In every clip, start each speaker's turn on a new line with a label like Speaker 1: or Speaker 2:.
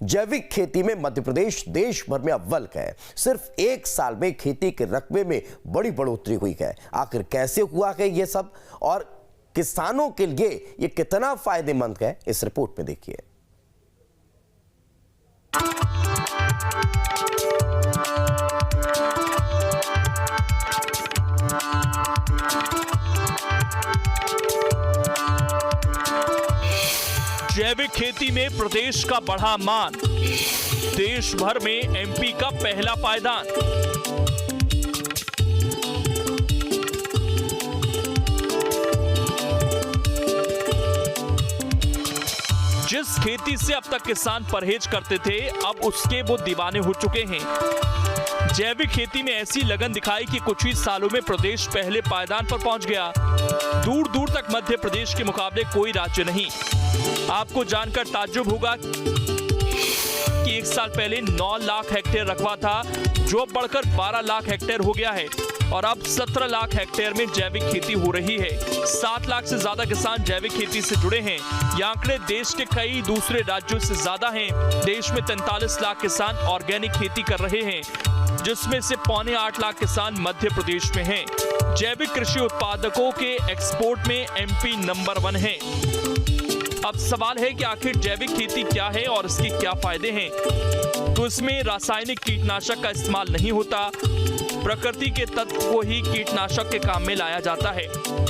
Speaker 1: जैविक खेती में मध्य प्रदेश देश भर में अव्वल है। सिर्फ 1 साल में खेती के रकबे में बड़ी बढ़ोतरी हुई है। आखिर कैसे हुआ है ये सब और किसानों के लिए ये कितना फायदेमंद है, इस रिपोर्ट में देखिए।
Speaker 2: जैविक खेती में प्रदेश का बढ़ा मान, देश भर में एमपी का पहला पायदान। जिस खेती से अब तक किसान परहेज करते थे, अब उसके वो दीवाने हो चुके हैं। जैविक खेती में ऐसी लगन दिखाई कि कुछ ही सालों में प्रदेश पहले पायदान पर पहुंच गया। दूर दूर तक मध्य प्रदेश के मुकाबले कोई राज्य नहीं। आपको जानकर ताज्जुब होगा कि 1 साल पहले 9 लाख हेक्टेयर रकबा था, जो अब बढ़कर 12 लाख हेक्टेयर हो गया है और अब 17 लाख हेक्टेयर में जैविक खेती हो रही है। 7 लाख से ज्यादा किसान जैविक खेती से जुड़े हैं। ये आंकड़े देश के कई दूसरे राज्यों से ज्यादा हैं। देश में 43 लाख किसान ऑर्गेनिक खेती कर रहे हैं, जिसमें से 7.25 लाख किसान मध्य प्रदेश में हैं। जैविक कृषि उत्पादकों के एक्सपोर्ट में एमपी नंबर 1 है। अब सवाल है कि आखिर जैविक खेती क्या है और इसके क्या फायदे हैं। तो इसमें रासायनिक कीटनाशक का इस्तेमाल नहीं होता। प्रकृति के तत्व को ही कीटनाशक के काम में लाया जाता है।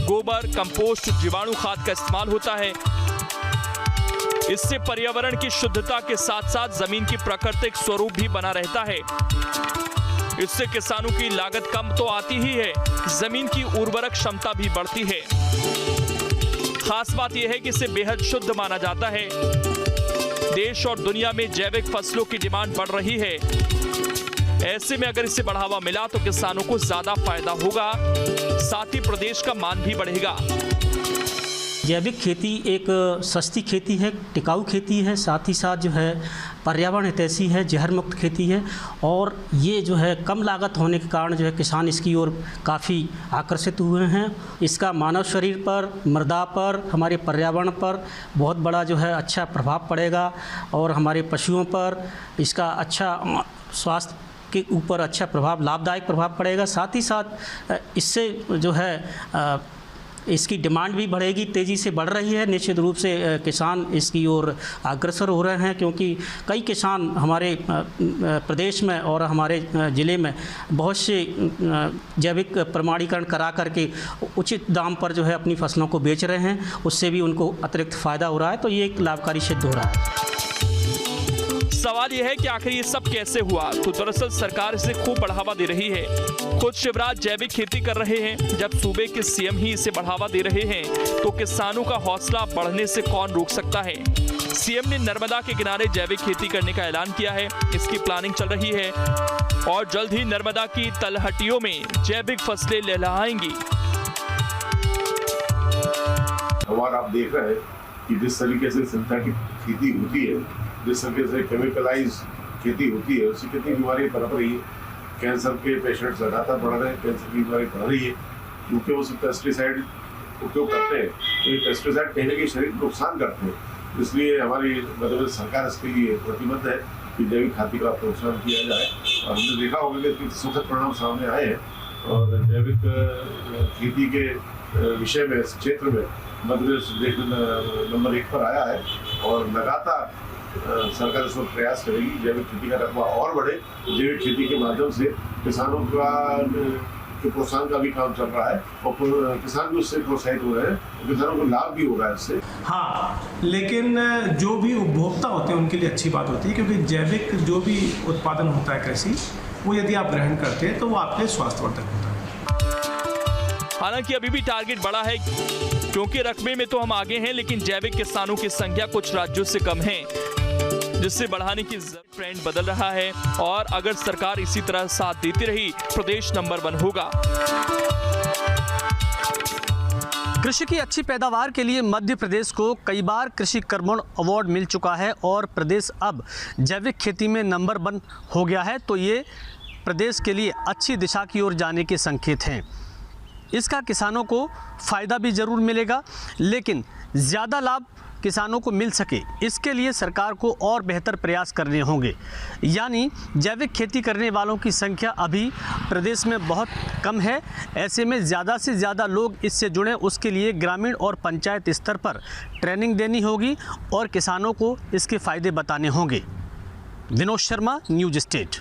Speaker 2: गोबर, कंपोस्ट, जीवाणु खाद का इस्तेमाल होता है। इससे पर्यावरण की शुद्धता के साथ साथ जमीन की प्राकृतिक स्वरूप भी बना रहता है। इससे किसानों की लागत कम तो आती ही है, जमीन की उर्वरक क्षमता भी बढ़ती है। खास बात यह है कि इसे बेहद शुद्ध माना जाता है। देश और दुनिया में जैविक फसलों की डिमांड बढ़ रही है। ऐसे में अगर इसे बढ़ावा मिला तो किसानों को ज्यादा फायदा होगा, साथ ही प्रदेश का मान भी बढ़ेगा।
Speaker 3: जैविक खेती एक सस्ती खेती है, टिकाऊ खेती है, साथ ही साथ जो है पर्यावरण हितैषी है, जहर मुक्त खेती है और ये जो है कम लागत होने के कारण जो है किसान इसकी ओर काफ़ी आकर्षित हुए हैं। इसका मानव शरीर पर, मृदा पर, हमारे पर्यावरण पर बहुत बड़ा जो है अच्छा प्रभाव पड़ेगा और हमारे पशुओं पर इसका अच्छा स्वास्थ्य के ऊपर अच्छा प्रभाव, लाभदायक प्रभाव पड़ेगा। साथ ही साथ इससे जो है इसकी डिमांड भी बढ़ेगी, तेज़ी से बढ़ रही है। निश्चित रूप से किसान इसकी ओर अग्रसर हो रहे हैं, क्योंकि कई किसान हमारे प्रदेश में और हमारे ज़िले में बहुत से जैविक प्रमाणीकरण करा करके उचित दाम पर जो है अपनी फसलों को बेच रहे हैं। उससे भी उनको अतिरिक्त फ़ायदा हो रहा है, तो ये एक लाभकारी सिद्ध हो रहा है।
Speaker 2: सवाल यह है कि आखिर ये सब कैसे हुआ। तो दरअसल सरकार इसे खूब बढ़ावा दे रही है। खुद शिवराज जैविक खेती कर रहे हैं। जब सूबे के सीएम ही इसे बढ़ावा दे रहे हैं तो किसानों का हौसला बढ़ने से कौन रोक सकता है। सीएम ने नर्मदा के किनारे जैविक खेती करने का ऐलान किया है। इसकी प्लानिंग चल रही है और जल्द ही नर्मदा की तलहटियों में जैविक फसलें लहलहाएंगी।
Speaker 4: हमारा आप देख रहे हैं कि जिस तरीके से सिंथेटिक खेती होती है, जिस तरीके से केमिकलाइज खेती होती है, उससे कितनी बीमारी पनप रही है। कैंसर के पेशेंट्स लगातार बढ़ रहे हैं, कैंसर की बीमारी बढ़ रही है क्योंकि वो पेस्टिसाइड उपयोग करते हैं। तो ये पेस्टिसाइड कहीं ना कहीं शरीर को नुकसान करते हैं। इसलिए हमारी मतलब सरकार इसके लिए प्रतिबद्ध है कि जैविक खेती का प्रोत्साहन किया जाए। और हमने देखा होगा कि सुखद परिणाम सामने आए हैं और जैविक खेती के विषय में, इस क्षेत्र में मध्य प्रदेश देश नंबर 1 पर आया है और लगातार सरकार इसमें प्रयास करेगी जैविक खेती का रकबा और बढ़े। जैविक खेती के माध्यम से किसानों का प्रोत्साहन का भी काम चल रहा है और किसान भी उससे प्रोत्साहित हो रहे हैं, किसानों को लाभ भी हो रहा है इससे।
Speaker 5: हाँ, लेकिन जो भी उपभोक्ता होते हैं उनके लिए अच्छी बात होती है, क्योंकि जैविक जो भी उत्पादन होता है कृषि, वो यदि आप ग्रहण करते हैं तो वो आपके स्वास्थ्यवर्धक होता है।
Speaker 2: हालांकि अभी भी टारगेट बड़ा है, क्योंकि रकबे में तो हम आगे हैं, लेकिन जैविक किसानों की संख्या कुछ राज्यों से कम है, जिससे बढ़ाने की ट्रेंड बदल रहा है। और अगर सरकार इसी तरह साथ देती रही, प्रदेश नंबर 1 होगा।
Speaker 6: कृषि की अच्छी पैदावार के लिए मध्य प्रदेश को कई बार कृषि कर्मण अवार्ड मिल चुका है और प्रदेश अब जैविक खेती में नंबर 1 हो गया है। तो ये प्रदेश के लिए अच्छी दिशा की ओर जाने के संकेत हैं। इसका किसानों को फ़ायदा भी ज़रूर मिलेगा, लेकिन ज़्यादा लाभ किसानों को मिल सके इसके लिए सरकार को और बेहतर प्रयास करने होंगे। यानी जैविक खेती करने वालों की संख्या अभी प्रदेश में बहुत कम है। ऐसे में ज़्यादा से ज़्यादा लोग इससे जुड़ें, उसके लिए ग्रामीण और पंचायत स्तर पर ट्रेनिंग देनी होगी और किसानों को इसके फ़ायदे बताने होंगे। Vinod Sharma, news state.